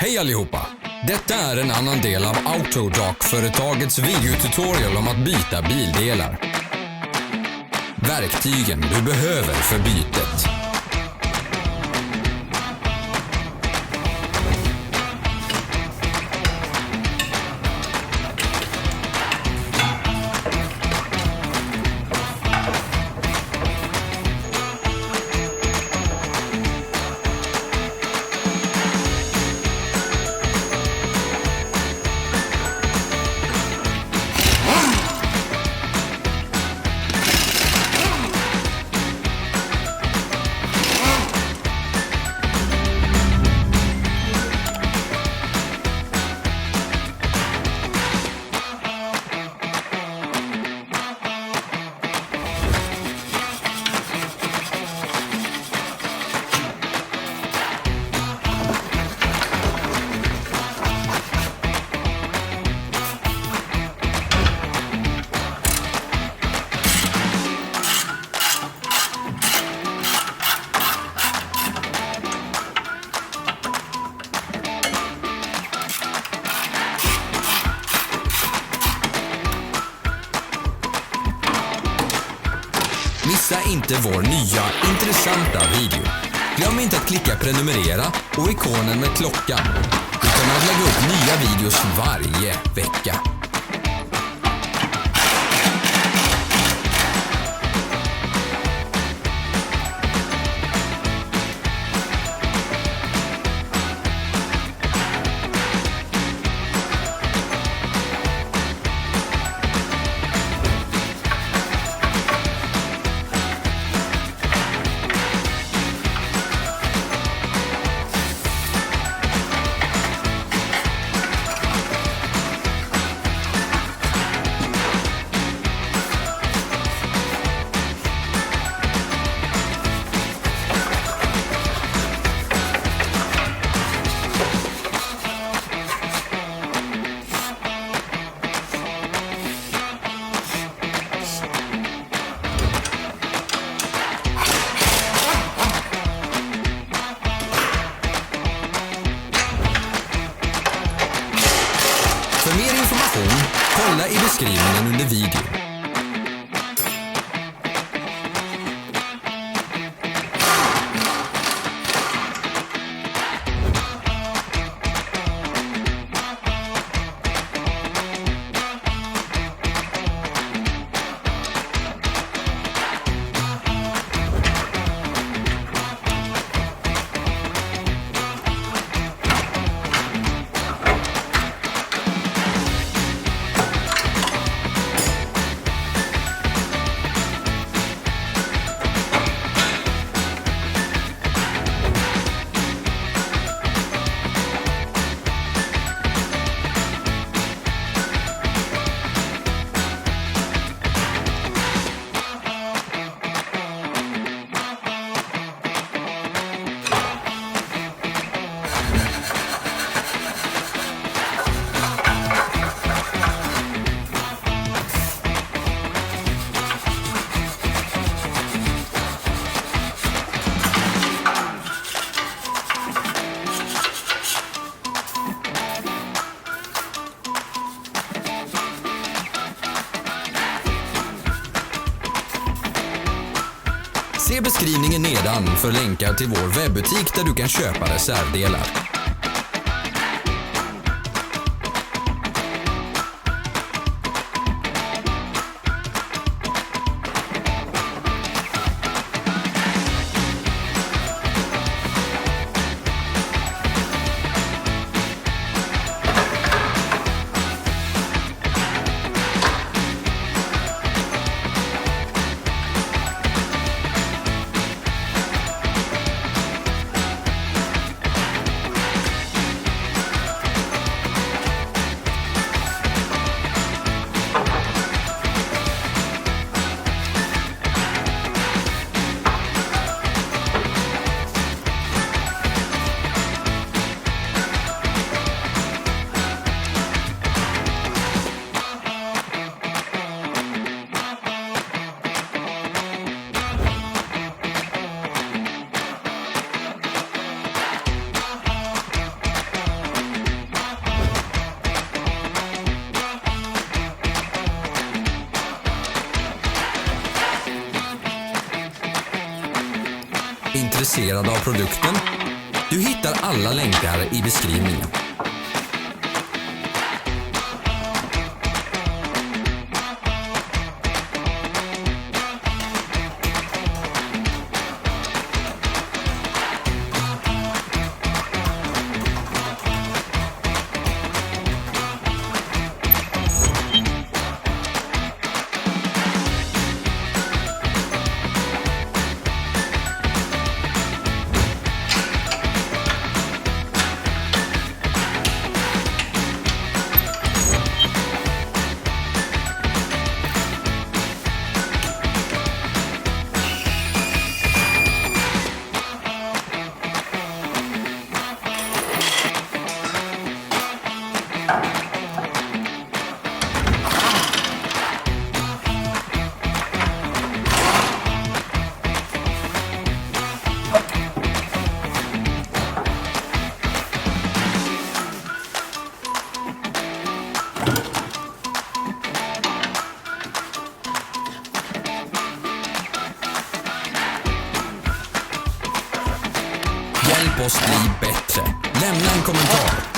Hej allihopa! Detta är en annan del av AUTODOC-företagets videotutorial om att byta bildelar. Verktygen du behöver för bytet. Missa inte vår nya, intressanta video. Glöm inte att klicka prenumerera och ikonen med klockan. Vi kommer att lägga upp nya videos varje vecka. För mer information, kolla i beskrivningen under videon. Se beskrivningen nedan för länkar till vår webbutik där du kan köpa reservdelar. Intresserad av produkten? Du hittar alla länkar i beskrivningen. Hjälp oss bli bättre. Lämna en kommentar.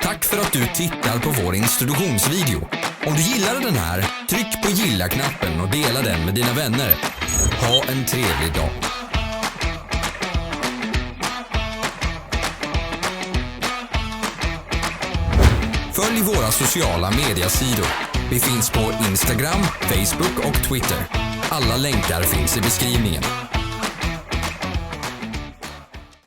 Tack för att du tittar på vår introduktionsvideo. Om du gillade den här, tryck på gilla-knappen och dela den med dina vänner. Ha en trevlig dag. Följ våra sociala mediesidor. Vi finns på Instagram, Facebook och Twitter. Alla länkar finns i beskrivningen.